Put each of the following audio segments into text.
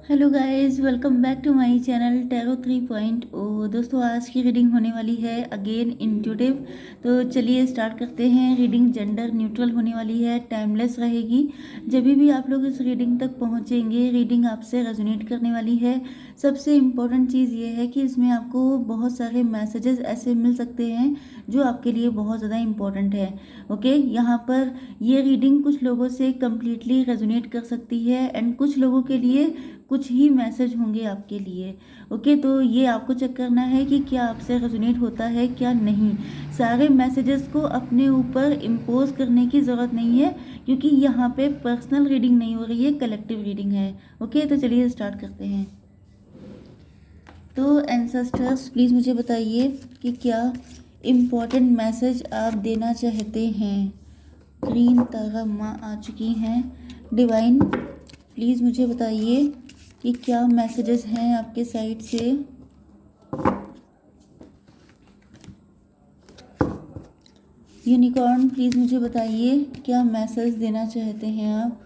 Hello guys, welcome back to my channel tarot 3.0। दोस्तों, आज की रीडिंग होने वाली है अगेन इंट्यूटिव। तो चलिए स्टार्ट करते हैं। रीडिंग जेंडर न्यूट्रल होने वाली है, टाइमलेस रहेगी। जब भी आप लोग इस रीडिंग तक पहुंचेंगे, रीडिंग आपसे रेजोनेट करने वाली है। सबसे इम्पोर्टेंट चीज़ ये है कि इसमें आपको बहुत सारे मैसेजेस ऐसे मिल सकते हैं जो आपके लिए बहुत ज़्यादा इम्पोर्टेंट है। ओके, यहाँ पर ये रीडिंग कुछ लोगों से कम्प्लीटली रेजोनेट कर सकती है एंड कुछ लोगों के लिए कुछ ही मैसेज होंगे आपके लिए। ओके, तो ये आपको चेक करना है कि क्या आपसे रेजोनेट होता है क्या नहीं। सारे मैसेजेस को अपने ऊपर इम्पोज करने की ज़रूरत नहीं है, क्योंकि यहाँ पे पर्सनल रीडिंग नहीं हो रही है, कलेक्टिव रीडिंग है। ओके, तो चलिए स्टार्ट करते हैं। तो एंसेस्टर्स, प्लीज़ मुझे बताइए कि क्या इम्पोर्टेंट मैसेज आप देना चाहते हैं। ग्रीन तारा माँ आ चुकी हैं। डिवाइन, प्लीज़ मुझे बताइए कि क्या मैसेजेस हैं आपके साइड से। यूनिकॉर्न, प्लीज़ मुझे बताइए क्या मैसेज देना चाहते हैं आप।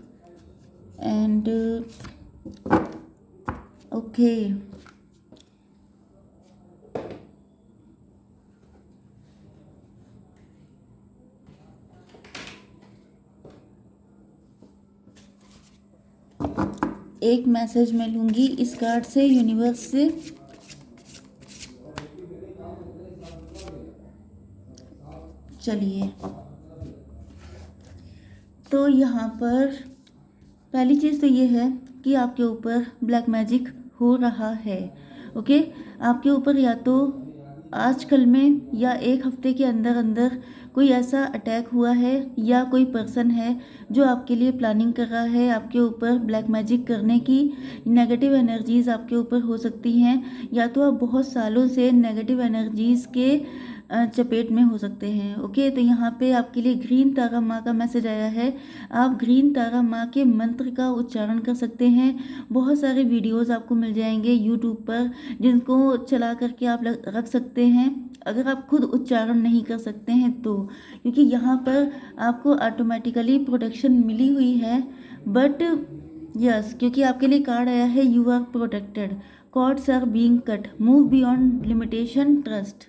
एंड ओके, एक मैसेज मैं लूँगी इस कार्ड से, यूनिवर्स से। चलिए, तो यहाँ पर पहली चीज़ तो ये है कि आपके ऊपर ब्लैक मैजिक हो रहा है। ओके, आपके ऊपर या तो आजकल में या एक हफ्ते के अंदर अंदर कोई ऐसा अटैक हुआ है या कोई पर्सन है जो आपके लिए प्लानिंग कर रहा है आपके ऊपर ब्लैक मैजिक करने की। नेगेटिव एनर्जीज आपके ऊपर हो सकती हैं, या तो आप बहुत सालों से नेगेटिव एनर्जीज के चपेट में हो सकते हैं। ओके, तो यहाँ पे आपके लिए ग्रीन तारा माँ का मैसेज आया है। आप ग्रीन तारा माँ के मंत्र का उच्चारण कर सकते हैं। बहुत सारे वीडियोस आपको मिल जाएंगे यूट्यूब पर, जिनको चला करके आप रख सकते हैं, अगर आप खुद उच्चारण नहीं कर सकते हैं तो। क्योंकि यहाँ पर आपको ऑटोमेटिकली प्रोटेक्शन मिली हुई है। बट यस, क्योंकि आपके लिए कार्ड आया है you are protected, cords are being cut, move beyond limitation, trust.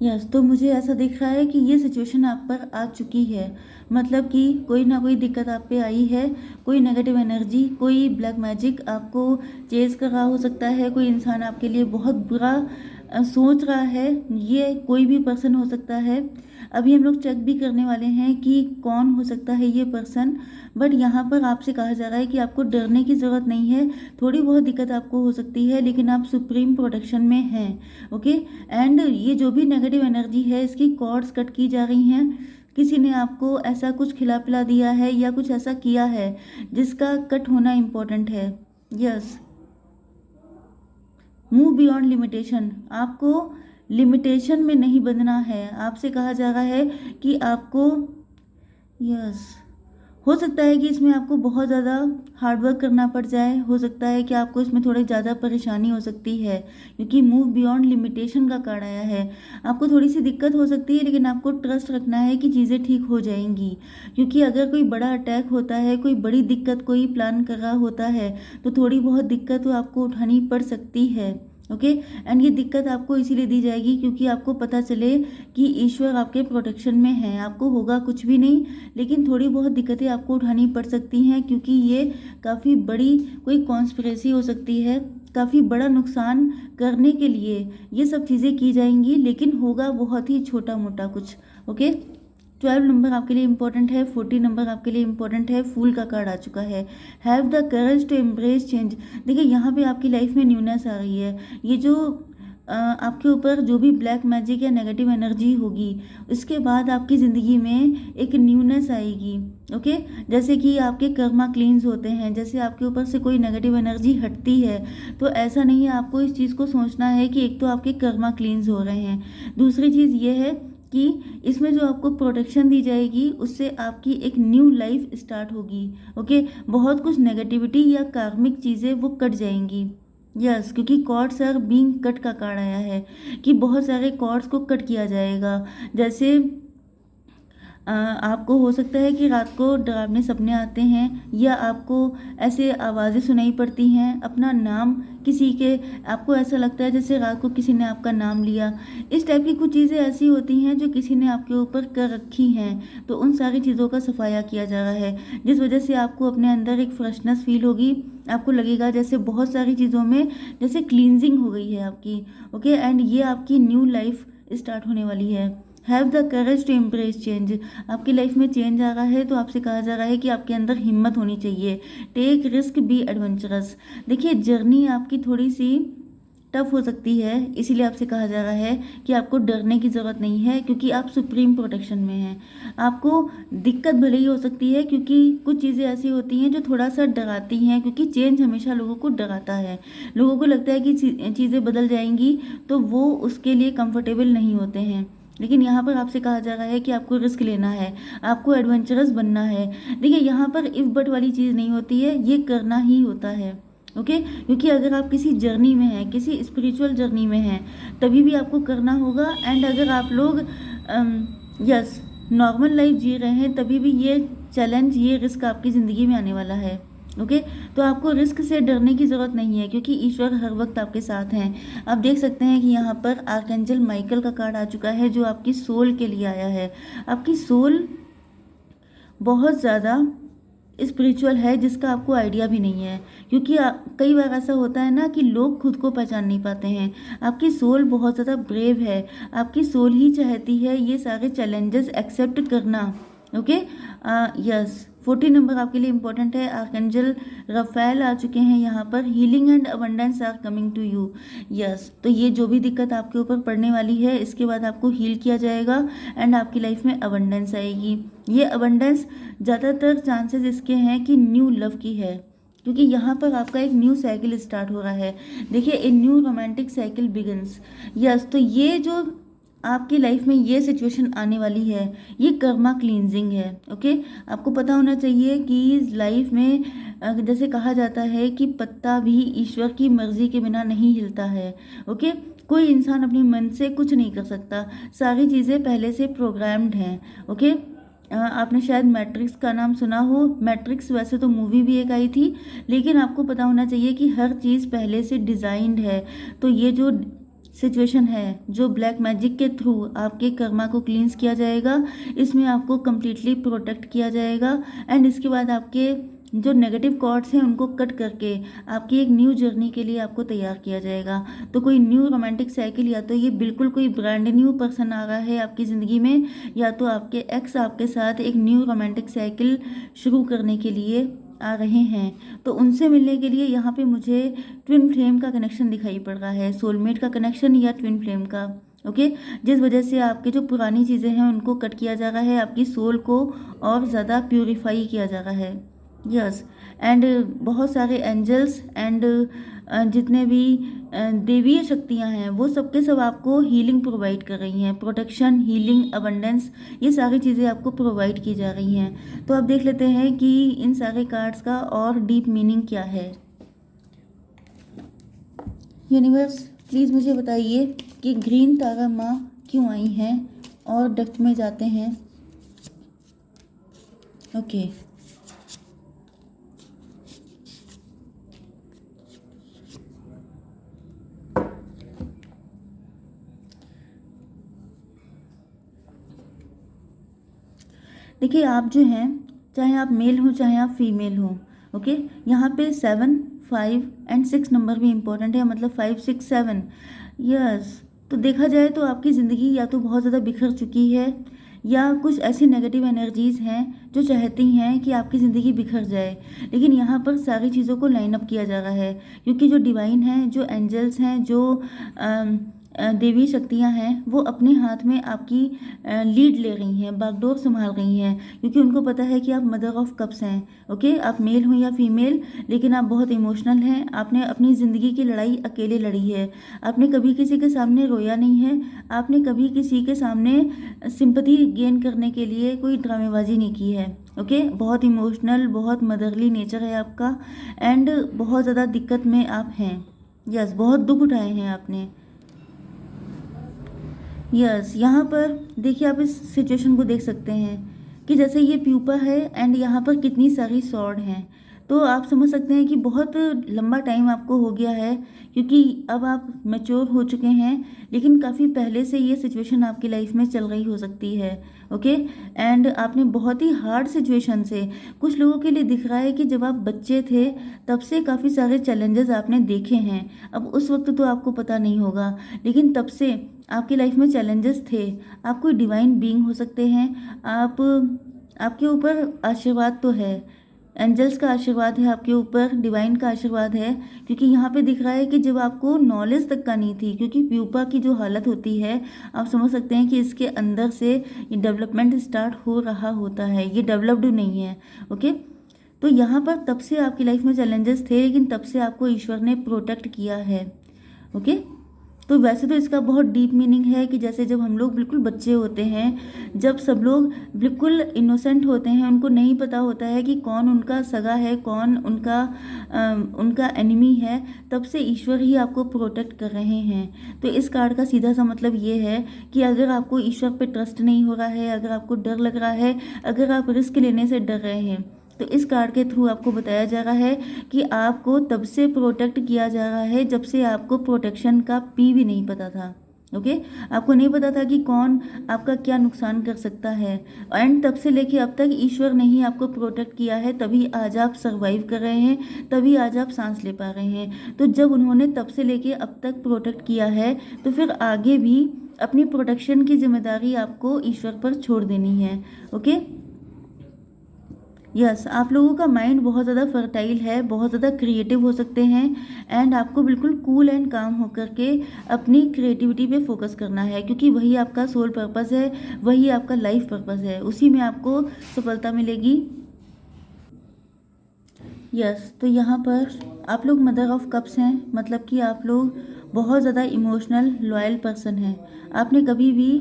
Yes, तो मुझे ऐसा दिख रहा है कि ये सिचुएशन आप पर आ चुकी है। मतलब कि कोई ना कोई दिक्कत आप पे आई है, कोई नेगेटिव एनर्जी, कोई ब्लैक मैजिक आपको चेज कर रहा हो सकता है। कोई इंसान आपके लिए बहुत बुरा सोच रहा है। ये कोई भी पर्सन हो सकता है। अभी हम लोग चेक भी करने वाले हैं कि कौन हो सकता है ये पर्सन। बट यहाँ पर आपसे कहा जा रहा है कि आपको डरने की ज़रूरत नहीं है। थोड़ी बहुत दिक्कत आपको हो सकती है, लेकिन आप सुप्रीम प्रोटेक्शन में हैं। ओके, एंड ये जो भी नेगेटिव एनर्जी है, इसकी कॉर्ड्स कट की जा रही हैं। किसी ने आपको ऐसा कुछ खिला पिला दिया है या कुछ ऐसा किया है जिसका कट होना इम्पोर्टेंट है। यस, मूव बियॉन्ड लिमिटेशन, आपको लिमिटेशन में नहीं बंधना है। आपसे कहा जा रहा है कि आपको, यस, हो सकता है कि इसमें आपको बहुत ज़्यादा हार्डवर्क करना पड़ जाए। हो सकता है कि आपको इसमें थोड़ी ज़्यादा परेशानी हो सकती है, क्योंकि मूव बियॉन्ड लिमिटेशन का कार्ड आया है। आपको थोड़ी सी दिक्कत हो सकती है, लेकिन आपको ट्रस्ट रखना है कि चीज़ें ठीक हो जाएंगी। क्योंकि अगर कोई बड़ा अटैक होता है, कोई बड़ी दिक्कत कोई प्लान कर रहा होता है, तो थोड़ी बहुत दिक्कत तो आपको उठानी पड़ सकती है। ओके, एंड ये दिक्कत आपको इसीलिए दी जाएगी क्योंकि आपको पता चले कि ईश्वर आपके प्रोटेक्शन में है। आपको होगा कुछ भी नहीं, लेकिन थोड़ी बहुत दिक्कतें आपको उठानी पड़ सकती हैं, क्योंकि ये काफ़ी बड़ी कोई कॉन्स्पिरेसी हो सकती है। काफ़ी बड़ा नुकसान करने के लिए ये सब चीज़ें की जाएंगी, लेकिन होगा बहुत ही छोटा मोटा कुछ। ओके, 12 नंबर आपके लिए इंपॉर्टेंट है, 40 नंबर आपके लिए इंपॉर्टेंट है। फूल का कार्ड आ चुका है। Have the courage to embrace change. देखिए, यहाँ पे आपकी लाइफ में न्यूनेस आ रही है। ये जो आपके ऊपर जो भी ब्लैक मैजिक या नेगेटिव एनर्जी होगी, उसके बाद आपकी ज़िंदगी में एक न्यूनेस आएगी। ओके, जैसे कि आपके कर्मा क्लींस होते हैं, जैसे आपके ऊपर से कोई नेगेटिव एनर्जी हटती है, तो ऐसा नहीं है। आपको इस चीज़ को सोचना है कि एक तो आपके कर्मा क्लींस हो रहे हैं, दूसरी चीज़ ये है कि इसमें जो आपको प्रोटेक्शन दी जाएगी, उससे आपकी एक न्यू लाइफ स्टार्ट होगी। ओके, बहुत कुछ नेगेटिविटी या कार्मिक चीज़ें वो कट जाएंगी। यस, क्योंकि कॉर्ड्स आर बीइंग कट का कार्ड आया है कि बहुत सारे कॉर्ड्स को कट किया जाएगा। जैसे आपको हो सकता है कि रात को डरावने सपने आते हैं, या आपको ऐसे आवाज़ें सुनाई पड़ती हैं, अपना नाम किसी के, आपको ऐसा लगता है जैसे रात को किसी ने आपका नाम लिया। इस टाइप की कुछ चीज़ें ऐसी होती हैं जो किसी ने आपके ऊपर कर रखी हैं, तो उन सारी चीज़ों का सफाया किया जा रहा है, जिस वजह से आपको अपने अंदर एक फ्रेशनेस फील होगी। आपको लगेगा जैसे बहुत सारी चीज़ों में जैसे क्लींजिंग हो गई है आपकी। ओके, एंड ये आपकी न्यू लाइफ स्टार्ट होने वाली है। Have the courage to embrace change. आपकी लाइफ में चेंज आ रहा है तो आपसे कहा जा रहा है कि आपके अंदर हिम्मत होनी चाहिए। Take risk, be adventurous. देखिए, जर्नी आपकी थोड़ी सी टफ हो सकती है, इसीलिए आपसे कहा जा रहा है कि आपको डरने की ज़रूरत नहीं है, क्योंकि आप सुप्रीम प्रोटेक्शन में हैं। आपको दिक्कत भले ही हो सकती है, क्योंकि कुछ चीज़ें ऐसी होती हैं जो थोड़ा सा डराती हैं, क्योंकि चेंज हमेशा लोगों को डराता है। लोगों को लगता है कि चीज़ें बदल जाएंगी, तो वो उसके लिए कंफर्टेबल नहीं होते हैं। लेकिन यहाँ पर आपसे कहा जा रहा है कि आपको रिस्क लेना है, आपको एडवेंचरस बनना है। देखिए, यहाँ पर इफ बट वाली चीज़ नहीं होती है, ये करना ही होता है। ओके, क्योंकि अगर आप किसी जर्नी में हैं, किसी स्पिरिचुअल जर्नी में हैं, तभी भी आपको करना होगा। एंड अगर आप लोग यस नॉर्मल लाइफ जी रहे हैं, तभी भी ये चैलेंज, ये रिस्क आपकी ज़िंदगी में आने वाला है। ओके, तो आपको रिस्क से डरने की ज़रूरत नहीं है, क्योंकि ईश्वर हर वक्त आपके साथ हैं। आप देख सकते हैं कि यहाँ पर आर्कएंजल माइकल का कार्ड आ चुका है, जो आपकी सोल के लिए आया है। आपकी सोल बहुत ज़्यादा स्पिरिचुअल है, जिसका आपको आइडिया भी नहीं है, क्योंकि कई बार ऐसा होता है ना कि लोग खुद को पहचान नहीं पाते हैं। आपकी सोल बहुत ज़्यादा ब्रेव है, आपकी सोल ही चाहती है ये सारे चैलेंजेस एक्सेप्ट करना। ओके, यस, 40 नंबर आपके लिए इंपॉर्टेंट है। आर्कएंजल रफेल आ चुके हैं यहाँ पर। Healing and abundance are coming to you. Yes, तो ये जो भी दिक्कत आपके ऊपर पड़ने वाली है, इसके बाद आपको हील किया जाएगा एंड आपकी लाइफ में अबंडेंस आएगी। ये अबंडेंस ज़्यादातर चांसेस इसके हैं कि न्यू लव की है, क्योंकि यहाँ पर आपका एक न्यू साइकिल स्टार्ट हो रहा है। देखिए, a new romantic cycle begins. Yes, तो ये जो आपकी लाइफ में ये सिचुएशन आने वाली है, ये कर्मा क्लींजिंग है। ओके, आपको पता होना चाहिए कि लाइफ में जैसे कहा जाता है कि पत्ता भी ईश्वर की मर्जी के बिना नहीं हिलता है। ओके, कोई इंसान अपने मन से कुछ नहीं कर सकता, सारी चीज़ें पहले से प्रोग्राम्ड हैं। ओके, आपने शायद मैट्रिक्स का नाम सुना हो। मैट्रिक्स वैसे तो मूवी भी एक आई थी, लेकिन आपको पता होना चाहिए कि हर चीज़ पहले से डिज़ाइंड है। तो ये जो सिचुएशन है, जो ब्लैक मैजिक के थ्रू आपके कर्मा को क्लींस किया जाएगा, इसमें आपको कम्प्लीटली प्रोटेक्ट किया जाएगा। एंड इसके बाद आपके जो नेगेटिव कॉर्ड्स हैं उनको कट करके आपकी एक न्यू जर्नी के लिए आपको तैयार किया जाएगा। तो कोई न्यू रोमांटिक साइकिल, या तो ये बिल्कुल कोई ब्रांड न्यू पर्सन आ रहा है आपकी ज़िंदगी में, या तो आपके एक्स आपके साथ एक न्यू रोमांटिक साइकिल शुरू करने के लिए आ रहे हैं। तो उनसे मिलने के लिए यहाँ पे मुझे ट्विन फ्लेम का कनेक्शन दिखाई पड़ रहा है, सोलमेट का कनेक्शन या ट्विन फ्लेम का। ओके, जिस वजह से आपके जो पुरानी चीज़ें हैं उनको कट किया जा रहा है, आपकी सोल को और ज़्यादा प्यूरिफाई किया जा रहा है। यस, एंड बहुत सारे एंजल्स एंड जितने भी देवीय शक्तियां हैं, वो सबके सब आपको हीलिंग प्रोवाइड कर रही हैं। प्रोटेक्शन, हीलिंग, अबंडेंस, ये सारी चीज़ें आपको प्रोवाइड की जा रही हैं। तो आप देख लेते हैं कि इन सारे कार्ड्स का और डीप मीनिंग क्या है। यूनिवर्स, प्लीज़ मुझे बताइए कि ग्रीन तारा माँ क्यों आई हैं, और डेप्थ में जाते हैं। ओके, देखिए, आप जो हैं, चाहे आप मेल हो चाहे आप फीमेल हो, ओके, यहाँ पे 7, 5 एंड 6 नंबर भी इम्पोर्टेंट है, मतलब 5, 6, 7। यस, तो देखा जाए तो आपकी ज़िंदगी या तो बहुत ज़्यादा बिखर चुकी है, या कुछ ऐसी नेगेटिव एनर्जीज़ हैं जो चाहती हैं कि आपकी ज़िंदगी बिखर जाए। लेकिन यहाँ पर सारी चीज़ों को लाइन अप किया जा रहा है, क्योंकि जो डिवाइन हैं, जो एंजल्स हैं, जो देवी शक्तियाँ हैं, वो अपने हाथ में आपकी लीड ले रही हैं, बागडोर संभाल रही हैं, क्योंकि उनको पता है कि आप मदर ऑफ कप्स हैं। ओके, आप मेल हो या फीमेल, लेकिन आप बहुत इमोशनल हैं। आपने अपनी ज़िंदगी की लड़ाई अकेले लड़ी है, आपने कभी किसी के सामने रोया नहीं है, आपने कभी किसी के सामने सिंपैथी गेन करने के लिए कोई ड्रामेबाजी नहीं की है। ओके, बहुत इमोशनल, बहुत मदरली नेचर है आपका, एंड बहुत ज़्यादा दिक्कत में आप हैं। यस, बहुत दुख उठाए हैं आपने। यस, यहाँ पर देखिए, आप इस सिचुएशन को देख सकते हैं कि जैसे ये प्यूपा है एंड यहाँ पर कितनी सारी सॉर्ड हैं। तो आप समझ सकते हैं कि बहुत लंबा टाइम आपको हो गया है, क्योंकि अब आप मैच्योर हो चुके हैं, लेकिन काफ़ी पहले से ये सिचुएशन आपकी लाइफ में चल रही हो सकती है। ओके, एंड आपने बहुत ही हार्ड सिचुएशन से, कुछ लोगों के लिए दिख रहा है कि जब आप बच्चे थे तब से काफ़ी सारे चैलेंजेस आपने देखे हैं। अब उस वक्त तो आपको पता नहीं होगा, लेकिन तब से आपकी लाइफ में चैलेंजेस थे। आप कोई डिवाइन बीइंग हो सकते हैं, आप आपके ऊपर आशीर्वाद तो है, एंजल्स का आशीर्वाद है आपके ऊपर, डिवाइन का आशीर्वाद है, क्योंकि यहाँ पे दिख रहा है कि जब आपको नॉलेज तक का नहीं थी, क्योंकि प्यूपा की जो हालत होती है आप समझ सकते हैं कि इसके अंदर से ये डेवलपमेंट स्टार्ट हो रहा होता है, ये डेवलप्ड नहीं है। ओके, तो यहाँ पर तब से आपकी लाइफ में चैलेंजेस थे, लेकिन तब से आपको ईश्वर ने प्रोटेक्ट किया है। ओके, तो वैसे तो इसका बहुत डीप मीनिंग है कि जैसे जब हम लोग बिल्कुल बच्चे होते हैं, जब सब लोग बिल्कुल इनोसेंट होते हैं, उनको नहीं पता होता है कि कौन उनका सगा है, कौन उनका एनिमी है, तब से ईश्वर ही आपको प्रोटेक्ट कर रहे हैं। तो इस कार्ड का सीधा सा मतलब ये है कि अगर आपको ईश्वर पे ट्रस्ट नहीं हो रहा है, अगर आपको डर लग रहा है, अगर आप रिस्क लेने से डर रहे हैं, तो इस कार्ड के थ्रू आपको बताया जा रहा है कि आपको तब से प्रोटेक्ट किया जा रहा है जब से आपको प्रोटेक्शन का पी भी नहीं पता था। ओके, आपको नहीं पता था कि कौन आपका क्या नुकसान कर सकता है, एंड तब से लेके अब तक ईश्वर ने ही आपको प्रोटेक्ट किया है, तभी आज आप सर्वाइव कर रहे हैं, तभी आज आप सांस ले पा रहे हैं। तो जब उन्होंने तब से लेके अब तक प्रोटेक्ट किया है, तो फिर आगे भी अपनी प्रोटेक्शन की जिम्मेदारी आपको ईश्वर पर छोड़ देनी है। ओके, यस, आप लोगों का माइंड बहुत ज़्यादा फर्टाइल है, बहुत ज़्यादा क्रिएटिव हो सकते हैं, एंड आपको बिल्कुल कूल एंड काम होकर के अपनी क्रिएटिविटी पे फोकस करना है, क्योंकि वही आपका सोल पर्पस है, वही आपका लाइफ पर्पस है, उसी में आपको सफलता मिलेगी। यस, तो यहाँ पर आप लोग मदर ऑफ कप्स हैं, मतलब कि आप लोग बहुत ज़्यादा इमोशनल लॉयल पर्सन हैं। आपने कभी भी,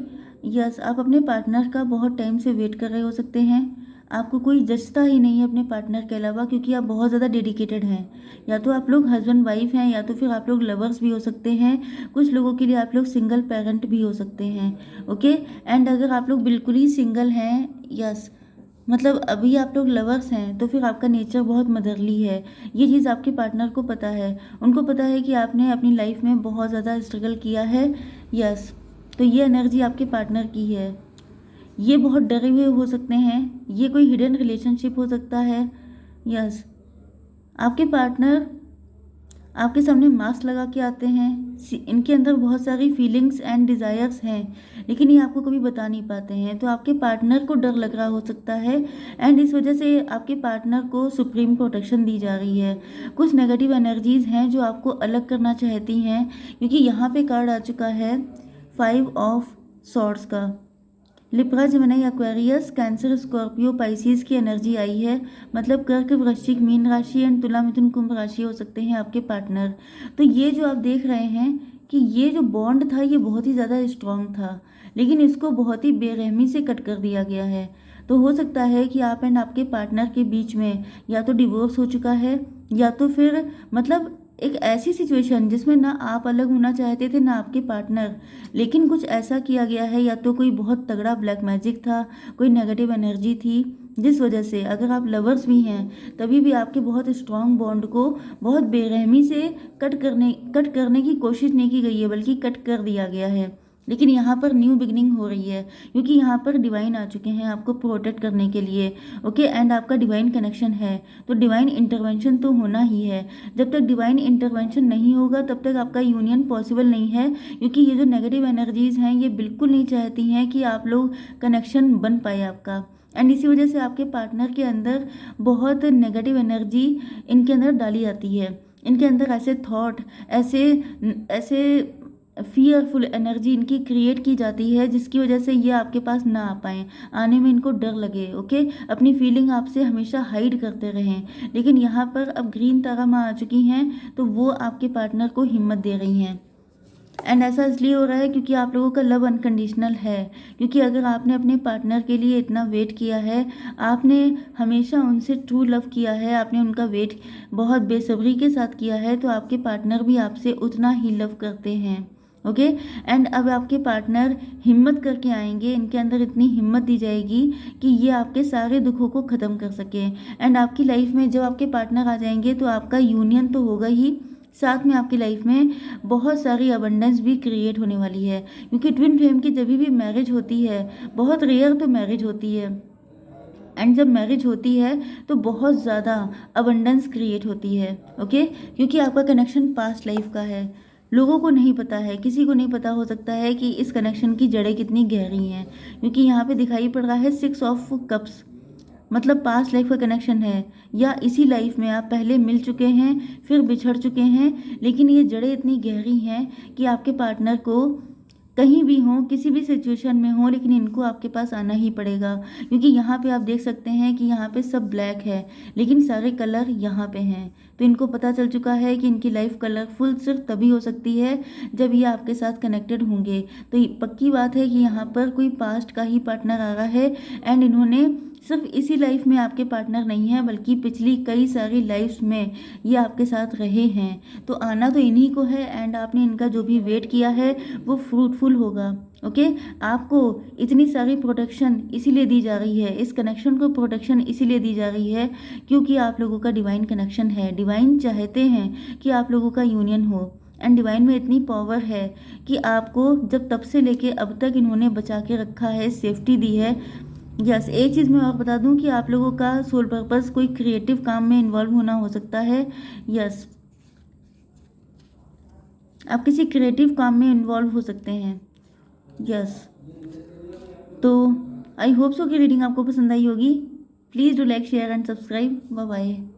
यस, आप अपने पार्टनर का बहुत टाइम से वेट कर रहे हो सकते हैं, आपको कोई जचता ही नहीं है अपने पार्टनर के अलावा, क्योंकि आप बहुत ज़्यादा डेडिकेटेड हैं। या तो आप लोग हस्बैंड वाइफ हैं, या तो फिर आप लोग लवर्स भी हो सकते हैं, कुछ लोगों के लिए आप लोग सिंगल पेरेंट भी हो सकते हैं। ओके, एंड अगर आप लोग बिल्कुल ही सिंगल हैं, यस, मतलब अभी आप लोग लवर्स हैं, तो फिर आपका नेचर बहुत मदरली है। ये चीज़ आपके पार्टनर को पता है, उनको पता है कि आपने अपनी लाइफ में बहुत ज़्यादा स्ट्रगल किया है। यस, तो ये एनर्जी आपके पार्टनर की है। ये बहुत डरे हुए हो सकते हैं, ये कोई हिडन रिलेशनशिप हो सकता है। यस, आपके पार्टनर आपके सामने मास्क लगा के आते हैं, इनके अंदर बहुत सारी फीलिंग्स एंड डिज़ायर्स हैं, लेकिन ये आपको कभी बता नहीं पाते हैं। तो आपके पार्टनर को डर लग रहा हो सकता है, एंड इस वजह से आपके पार्टनर को सुप्रीम प्रोटेक्शन दी जा रही है। कुछ नेगेटिव एनर्जीज़ हैं जो आपको अलग करना चाहती हैं, क्योंकि यहाँ पे कार्ड आ चुका है 5 ऑफ सॉर्ड्स का। Libra, Gemini, Aquarius, cancer, Scorpio, Pisces की एनर्जी आई है, मतलब कर्क, वृश्चिक, मीन राशि एंड तुला, मिथुन, कुंभ राशि हो सकते हैं आपके पार्टनर। तो ये जो आप देख रहे हैं कि ये जो बॉन्ड था ये बहुत ही ज़्यादा स्ट्रांग था, लेकिन इसको बहुत ही बेरहमी से कट कर दिया गया है। तो हो सकता है कि आप एंड आपके पार्टनर के बीच में या तो डिवोर्स हो चुका है, या तो फिर मतलब एक ऐसी सिचुएशन जिसमें ना आप अलग होना चाहते थे ना आपके पार्टनर, लेकिन कुछ ऐसा किया गया है, या तो कोई बहुत तगड़ा ब्लैक मैजिक था, कोई नेगेटिव एनर्जी थी, जिस वजह से अगर आप लवर्स भी हैं तभी भी आपके बहुत स्ट्रांग बॉन्ड को बहुत बेरहमी से कट करने की कोशिश नहीं की गई है, बल्कि कट कर दिया गया है। लेकिन यहाँ पर न्यू बिगनिंग हो रही है, क्योंकि यहाँ पर डिवाइन आ चुके हैं आपको प्रोटेक्ट करने के लिए। ओके, एंड आपका डिवाइन कनेक्शन है, तो डिवाइन इंटरवेंशन तो होना ही है। जब तक डिवाइन इंटरवेंशन नहीं होगा तब तक आपका यूनियन पॉसिबल नहीं है, क्योंकि ये जो नेगेटिव एनर्जीज़ हैं ये बिल्कुल नहीं चाहती हैं कि आप लोग कनेक्शन बन पाए आपका, एंड इसी वजह से आपके पार्टनर के अंदर बहुत नेगेटिव एनर्जी इनके अंदर डाली जाती है। इनके अंदर ऐसे थॉट, ऐसे ऐसे फियरफुल एनर्जी इनकी क्रिएट की जाती है, जिसकी वजह से ये आपके पास ना आ पाएँ, आने में इनको डर लगे। ओके, अपनी फीलिंग आपसे हमेशा हाइड करते रहें, लेकिन यहाँ पर अब ग्रीन तारा माँ आ चुकी हैं, तो वो आपके पार्टनर को हिम्मत दे रही हैं। एंड ऐसा इसलिए हो रहा है क्योंकि आप लोगों का लव अनकंडीशनल है, क्योंकि अगर आपने अपने पार्टनर के लिए इतना वेट किया है, आपने हमेशा उनसे ट्रू लव किया है, आपने उनका वेट बहुत बेसब्री के साथ किया है, तो आपके पार्टनर भी आपसे उतना ही लव करते हैं। ओके। एंड अब आपके पार्टनर हिम्मत करके आएंगे, इनके अंदर इतनी हिम्मत दी जाएगी कि ये आपके सारे दुखों को ख़त्म कर सके। एंड आपकी लाइफ में जब आपके पार्टनर आ जाएंगे तो आपका यूनियन तो होगा ही, साथ में आपकी लाइफ में बहुत सारी अबंडेंस भी क्रिएट होने वाली है। क्योंकि ट्विन फ्लेम की जब भी मैरिज होती है, बहुत रेयर तो मैरिज होती है, एंड जब मैरिज होती है तो बहुत ज़्यादा अबंडेंस क्रिएट होती है। ओके, क्योंकि आपका कनेक्शन पास्ट लाइफ का है। लोगों को नहीं पता है, किसी को नहीं पता हो सकता है कि इस कनेक्शन की जड़ें कितनी गहरी हैं, क्योंकि यहाँ पे दिखाई पड़ रहा है 6 ऑफ कप्स, मतलब पास्ट लाइफ का कनेक्शन है, या इसी लाइफ में आप पहले मिल चुके हैं फिर बिछड़ चुके हैं, लेकिन ये जड़ें इतनी गहरी हैं कि आपके पार्टनर को कहीं भी हो, किसी भी सिचुएशन में हो, लेकिन इनको आपके पास आना ही पड़ेगा। क्योंकि यहाँ पे आप देख सकते हैं कि यहाँ पे सब ब्लैक है, लेकिन सारे कलर यहाँ पे हैं। तो इनको पता चल चुका है कि इनकी लाइफ कलरफुल सिर्फ तभी हो सकती है जब ये आपके साथ कनेक्टेड होंगे। तो ये पक्की बात है कि यहाँ पर कोई पास्ट का ही पार्टनर आ रहा है, एंड इन्होंने सिर्फ इसी लाइफ में आपके पार्टनर नहीं है, बल्कि पिछली कई सारी लाइफ्स में ये आपके साथ रहे हैं। तो आना तो इन्हीं को है, एंड आपने इनका जो भी वेट किया है वो फ्रूटफुल होगा। ओके, आपको इतनी सारी प्रोटेक्शन इसीलिए दी जा रही है, इस कनेक्शन को प्रोटेक्शन इसीलिए दी जा रही है क्योंकि आप लोगों का डिवाइन कनेक्शन है। डिवाइन चाहते हैं कि आप लोगों का यूनियन हो, एंड डिवाइन में इतनी पावर है कि आपको जब तब से लेके अब तक इन्होंने बचा के रखा है, सेफ्टी दी है। यस, एक चीज़ मैं और बता दूं कि आप लोगों का सोल पर्पस कोई क्रिएटिव काम में इन्वॉल्व होना हो सकता है। यस, आप किसी क्रिएटिव काम में इन्वॉल्व हो सकते हैं। यस, तो आई होप सो कि रीडिंग आपको पसंद आई होगी। Please do like, share and subscribe. Bye bye.